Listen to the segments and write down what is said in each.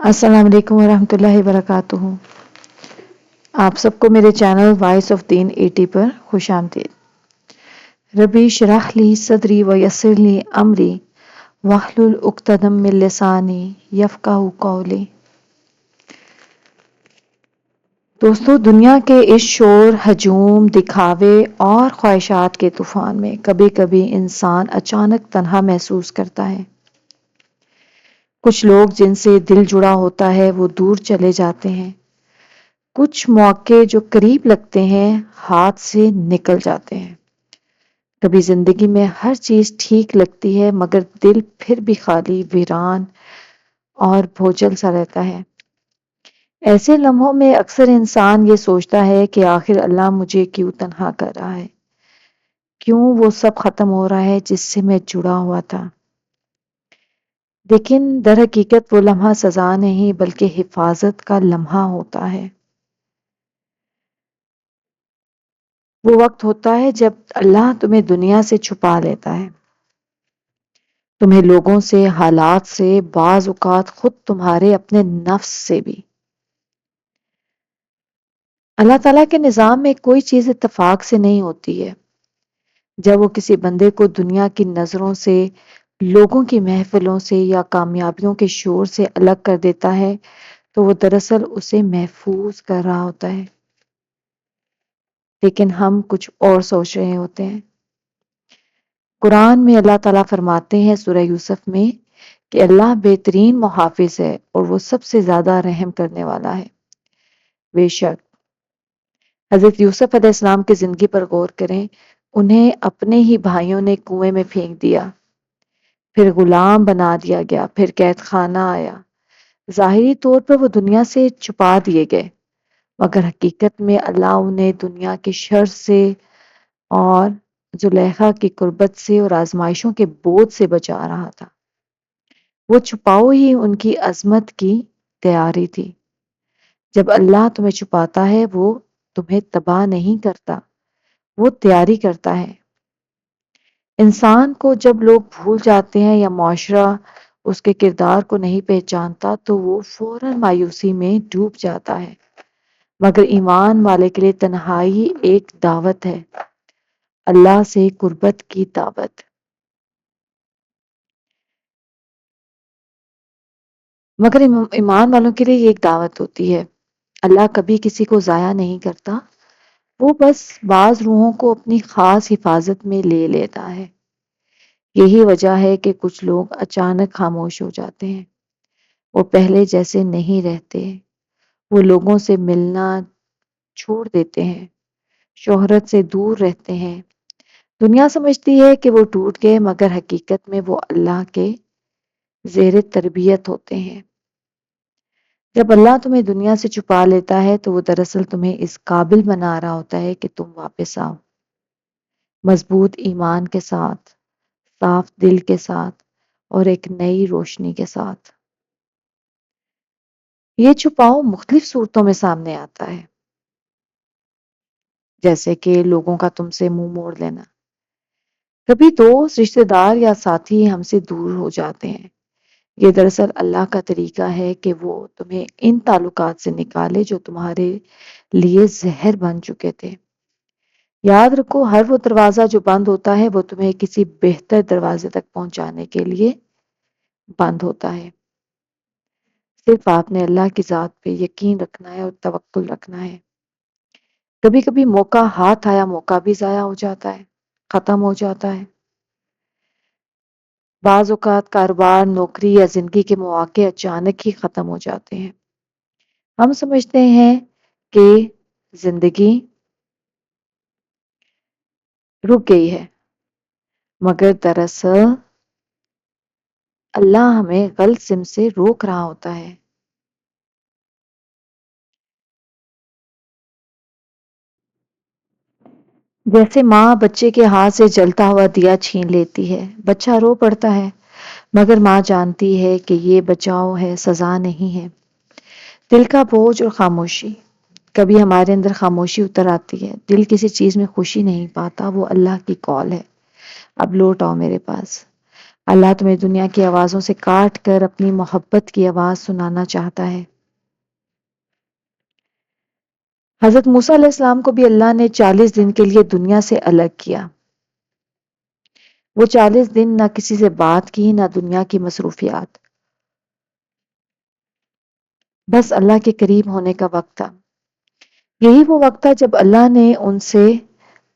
السلام علیکم ورحمۃ اللہ وبرکاتہ۔ آپ سب کو میرے چینل وائس آف دین 80 پر خوش آمدید۔ ربی اشرح لی صدری ویسر لی امری واحلل عقدۃ من لسانی یفقہوا قولی۔ دوستو، دنیا کے اس شور، ہجوم، دکھاوے اور خواہشات کے طوفان میں کبھی کبھی انسان اچانک تنہا محسوس کرتا ہے۔ کچھ لوگ جن سے دل جڑا ہوتا ہے وہ دور چلے جاتے ہیں، کچھ موقع جو قریب لگتے ہیں ہاتھ سے نکل جاتے ہیں۔ کبھی زندگی میں ہر چیز ٹھیک لگتی ہے مگر دل پھر بھی خالی، ویران اور بوجھل سا رہتا ہے۔ ایسے لمحوں میں اکثر انسان یہ سوچتا ہے کہ آخر اللہ مجھے کیوں تنہا کر رہا ہے؟ کیوں وہ سب ختم ہو رہا ہے جس سے میں جڑا ہوا تھا؟ لیکن در حقیقت وہ لمحہ سزا نہیں بلکہ حفاظت کا لمحہ ہوتا ہے۔ وہ وقت ہوتا ہے جب اللہ تمہیں دنیا سے چھپا لیتا ہے، تمہیں لوگوں سے، حالات سے، بعض اوقات خود تمہارے اپنے نفس سے بھی۔ اللہ تعالیٰ کے نظام میں کوئی چیز اتفاق سے نہیں ہوتی ہے۔ جب وہ کسی بندے کو دنیا کی نظروں سے، لوگوں کی محفلوں سے یا کامیابیوں کے شور سے الگ کر دیتا ہے تو وہ دراصل اسے محفوظ کر رہا ہوتا ہے، لیکن ہم کچھ اور سوچ رہے ہوتے ہیں۔ قرآن میں اللہ تعالیٰ فرماتے ہیں سورہ یوسف میں کہ اللہ بہترین محافظ ہے اور وہ سب سے زیادہ رحم کرنے والا ہے۔ بے شک حضرت یوسف علیہ السلام کی زندگی پر غور کریں۔ انہیں اپنے ہی بھائیوں نے کنویں میں پھینک دیا، پھر غلام بنا دیا گیا، پھر قید خانہ آیا۔ ظاہری طور پر وہ دنیا سے چھپا دیے گئے مگر حقیقت میں اللہ انہیں دنیا کے شر سے اور زلیخا کی قربت سے اور آزمائشوں کے بوجھ سے بچا رہا تھا۔ وہ چھپاؤ ہی ان کی عظمت کی تیاری تھی۔ جب اللہ تمہیں چھپاتا ہے وہ تمہیں تباہ نہیں کرتا، وہ تیاری کرتا ہے۔ انسان کو جب لوگ بھول جاتے ہیں یا معاشرہ اس کے کردار کو نہیں پہچانتا تو وہ فوراً مایوسی میں ڈوب جاتا ہے، مگر ایمان والے کے لیے تنہائی ایک دعوت ہے، اللہ سے قربت کی دعوت۔ مگر ایمان والوں کے لیے یہ ایک دعوت ہوتی ہے۔ اللہ کبھی کسی کو ضائع نہیں کرتا، وہ بس بعض روحوں کو اپنی خاص حفاظت میں لے لیتا ہے۔ یہی وجہ ہے کہ کچھ لوگ اچانک خاموش ہو جاتے ہیں، وہ پہلے جیسے نہیں رہتے، وہ لوگوں سے ملنا چھوڑ دیتے ہیں، شہرت سے دور رہتے ہیں۔ دنیا سمجھتی ہے کہ وہ ٹوٹ گئے مگر حقیقت میں وہ اللہ کے زیر تربیت ہوتے ہیں۔ جب اللہ تمہیں دنیا سے چھپا لیتا ہے تو وہ دراصل تمہیں اس قابل بنا رہا ہوتا ہے کہ تم واپس آؤ، مضبوط ایمان کے ساتھ، صاف دل کے ساتھ اور ایک نئی روشنی کے ساتھ۔ یہ چھپاؤ مختلف صورتوں میں سامنے آتا ہے، جیسے کہ لوگوں کا تم سے منہ موڑ لینا۔ کبھی دوست، رشتہ دار یا ساتھی ہم سے دور ہو جاتے ہیں۔ یہ دراصل اللہ کا طریقہ ہے کہ وہ تمہیں ان تعلقات سے نکالے جو تمہارے لیے زہر بن چکے تھے۔ یاد رکھو، ہر وہ دروازہ جو بند ہوتا ہے وہ تمہیں کسی بہتر دروازے تک پہنچانے کے لیے بند ہوتا ہے۔ صرف آپ نے اللہ کی ذات پہ یقین رکھنا ہے اور توکل رکھنا ہے۔ کبھی کبھی موقع ہاتھ آیا موقع بھی ضائع ہو جاتا ہے، ختم ہو جاتا ہے۔ بعض اوقات کاروبار، نوکری یا زندگی کے مواقع اچانک ہی ختم ہو جاتے ہیں۔ ہم سمجھتے ہیں کہ زندگی رک گئی ہے، مگر دراصل اللہ ہمیں غلط سمت سے روک رہا ہوتا ہے۔ جیسے ماں بچے کے ہاتھ سے جلتا ہوا دیا چھین لیتی ہے، بچہ رو پڑتا ہے مگر ماں جانتی ہے کہ یہ بچاؤ ہے، سزا نہیں ہے۔ دل کا بوجھ اور خاموشی، کبھی ہمارے اندر خاموشی اتر آتی ہے، دل کسی چیز میں خوشی نہیں پاتا، وہ اللہ کی کال ہے، اب لوٹ آؤ میرے پاس۔ اللہ تمہیں دنیا کی آوازوں سے کاٹ کر اپنی محبت کی آواز سنانا چاہتا ہے۔ حضرت موسیٰ علیہ السلام کو بھی اللہ نے 40 دن کے لیے دنیا سے الگ کیا۔ وہ 40 دن نہ کسی سے بات کی، نہ دنیا کی مصروفیات، بس اللہ کے قریب ہونے کا وقت تھا۔ یہی وہ وقت تھا جب اللہ نے ان سے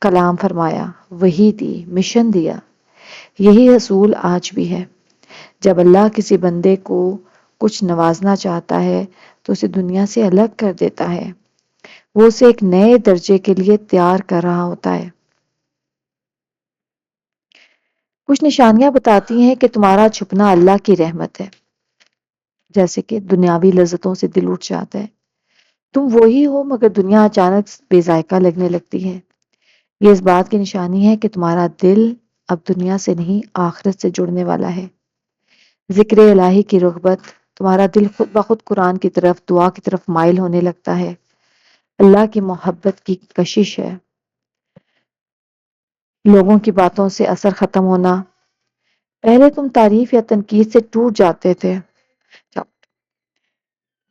کلام فرمایا، وحی دی، مشن دیا۔ یہی حصول آج بھی ہے۔ جب اللہ کسی بندے کو کچھ نوازنا چاہتا ہے تو اسے دنیا سے الگ کر دیتا ہے۔ وہ اسے ایک نئے درجے کے لیے تیار کر رہا ہوتا ہے۔ کچھ نشانیاں بتاتی ہیں کہ تمہارا چھپنا اللہ کی رحمت ہے، جیسے کہ دنیاوی لذتوں سے دل اٹھ جاتا ہے، تم وہی ہو مگر دنیا اچانک بے ذائقہ لگنے لگتی ہے۔ یہ اس بات کی نشانی ہے کہ تمہارا دل اب دنیا سے نہیں آخرت سے جڑنے والا ہے۔ ذکر الہی کی رغبت، تمہارا دل خود بخود قرآن کی طرف، دعا کی طرف مائل ہونے لگتا ہے۔ اللہ کی محبت کی کشش ہے۔ لوگوں کی باتوں سے اثر ختم ہونا، پہلے تم تعریف یا تنقید سے ٹوٹ جاتے تھے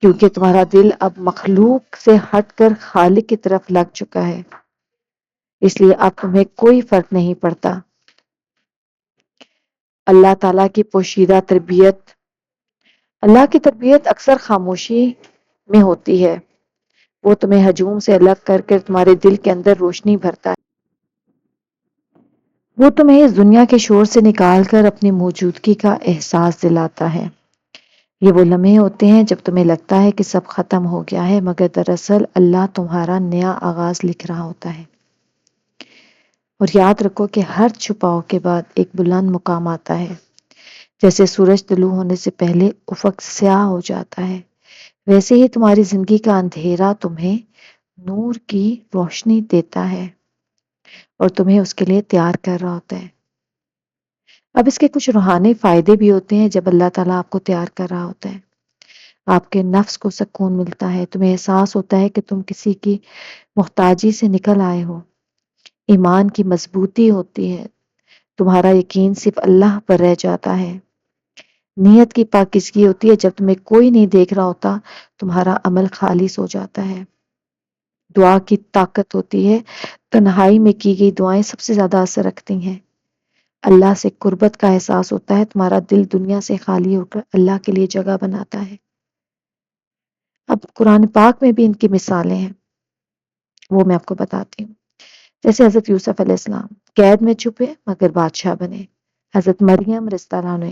کیونکہ تمہارا دل اب مخلوق سے ہٹ کر خالق کی طرف لگ چکا ہے، اس لیے اب تمہیں کوئی فرق نہیں پڑتا۔ اللہ تعالیٰ کی پوشیدہ تربیت، اللہ کی تربیت اکثر خاموشی میں ہوتی ہے۔ وہ تمہیں ہجوم سے الگ کر کے تمہارے دل کے اندر روشنی بھرتا ہے۔ وہ تمہیں اس دنیا کے شور سے نکال کر اپنی موجودگی کا احساس دلاتا ہے۔ یہ وہ لمحے ہوتے ہیں جب تمہیں لگتا ہے کہ سب ختم ہو گیا ہے، مگر دراصل اللہ تمہارا نیا آغاز لکھ رہا ہوتا ہے۔ اور یاد رکھو کہ ہر چھپاؤ کے بعد ایک بلند مقام آتا ہے۔ جیسے سورج طلوع ہونے سے پہلے افق سیاہ ہو جاتا ہے، ویسے ہی تمہاری زندگی کا اندھیرا تمہیں نور کی روشنی دیتا ہے اور تمہیں اس کے لیے تیار کر رہا ہوتا ہے۔ اب اس کے کچھ روحانی فائدے بھی ہوتے ہیں جب اللہ تعالیٰ آپ کو تیار کر رہا ہوتا ہے۔ آپ کے نفس کو سکون ملتا ہے، تمہیں احساس ہوتا ہے کہ تم کسی کی محتاجی سے نکل آئے ہو، ایمان کی مضبوطی ہوتی ہے، تمہارا یقین صرف اللہ پر رہ جاتا ہے، نیت کی پاکیزگی ہوتی ہے، جب تمہیں کوئی نہیں دیکھ رہا ہوتا تمہارا عمل خالص ہو جاتا ہے، دعا کی طاقت ہوتی ہے، تنہائی میں کی گئی دعائیں سب سے زیادہ اثر رکھتی ہیں، اللہ سے قربت کا احساس ہوتا ہے، تمہارا دل دنیا سے خالی ہو کر اللہ کے لیے جگہ بناتا ہے۔ اب قرآن پاک میں بھی ان کی مثالیں ہیں، وہ میں آپ کو بتاتی ہوں۔ جیسے حضرت یوسف علیہ السلام قید میں چھپے مگر بادشاہ بنے۔ حضرت مریم رضی اللہ عنہ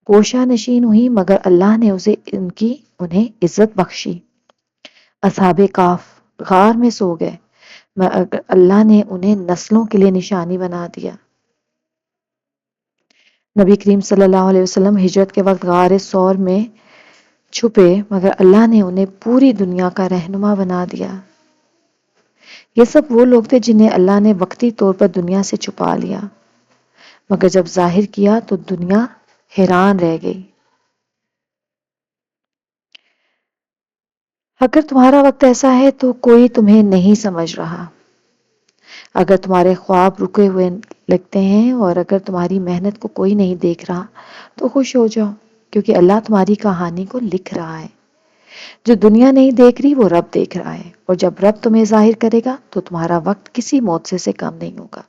کوشہ نشین ہوئی مگر اللہ نے انہیں عزت بخشی۔ اصحاب کہف غار میں سو گئے مگر اللہ نے انہیں نسلوں کے لیے نشانی بنا دیا۔ نبی کریم صلی اللہ علیہ وسلم ہجرت کے وقت غار ثور میں چھپے مگر اللہ نے انہیں پوری دنیا کا رہنما بنا دیا۔ یہ سب وہ لوگ تھے جنہیں اللہ نے وقتی طور پر دنیا سے چھپا لیا، مگر جب ظاہر کیا تو دنیا حیران رہ گئی۔ اگر تمہارا وقت ایسا ہے تو کوئی تمہیں نہیں سمجھ رہا، اگر تمہارے خواب رکے ہوئے لگتے ہیں اور اگر تمہاری محنت کو کوئی نہیں دیکھ رہا تو خوش ہو جاؤ، کیونکہ اللہ تمہاری کہانی کو لکھ رہا ہے۔ جو دنیا نہیں دیکھ رہی وہ رب دیکھ رہا ہے، اور جب رب تمہیں ظاہر کرے گا تو تمہارا وقت کسی معجزے سے کم نہیں ہوگا۔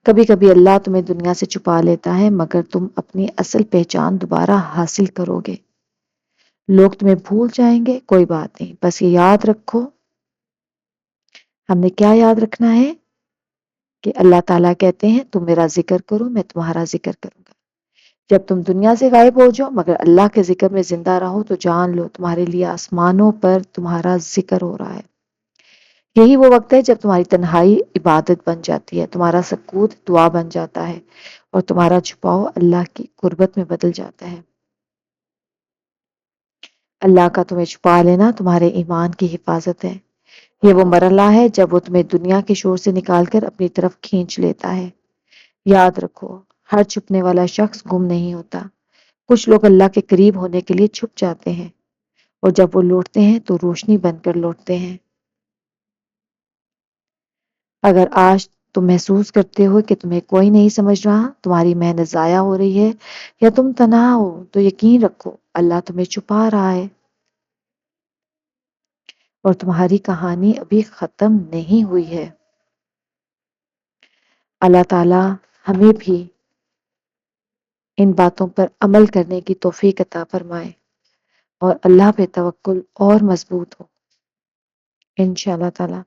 کبھی کبھی اللہ تمہیں دنیا سے چھپا لیتا ہے مگر تم اپنی اصل پہچان دوبارہ حاصل کرو گے۔ لوگ تمہیں بھول جائیں گے، کوئی بات نہیں، بس یہ یاد رکھو۔ ہم نے کیا یاد رکھنا ہے کہ اللہ تعالیٰ کہتے ہیں تم میرا ذکر کرو میں تمہارا ذکر کروں گا۔ جب تم دنیا سے غائب ہو جاؤ مگر اللہ کے ذکر میں زندہ رہو تو جان لو تمہارے لیے آسمانوں پر تمہارا ذکر ہو رہا ہے۔ یہی وہ وقت ہے جب تمہاری تنہائی عبادت بن جاتی ہے، تمہارا سکوت دعا بن جاتا ہے اور تمہارا چھپاؤ اللہ کی قربت میں بدل جاتا ہے۔ اللہ کا تمہیں چھپا لینا تمہارے ایمان کی حفاظت ہے۔ یہ وہ مرحلہ ہے جب وہ تمہیں دنیا کے شور سے نکال کر اپنی طرف کھینچ لیتا ہے۔ یاد رکھو، ہر چھپنے والا شخص گم نہیں ہوتا۔ کچھ لوگ اللہ کے قریب ہونے کے لیے چھپ جاتے ہیں اور جب وہ لوٹتے ہیں تو روشنی بن کر لوٹتے ہیں۔ اگر آج تم محسوس کرتے ہو کہ تمہیں کوئی نہیں سمجھ رہا، تمہاری محنت ضائع ہو رہی ہے یا تم تنہا ہو، تو یقین رکھو اللہ تمہیں چھپا رہا ہے اور تمہاری کہانی ابھی ختم نہیں ہوئی ہے۔ اللہ تعالی ہمیں بھی ان باتوں پر عمل کرنے کی توفیق عطا فرمائے اور اللہ پہ توکل اور مضبوط ہو انشاءاللہ تعالی۔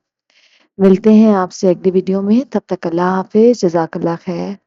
ملتے ہیں آپ سے اگلی ویڈیو میں، تب تک اللہ حافظ، جزاک اللہ خیر۔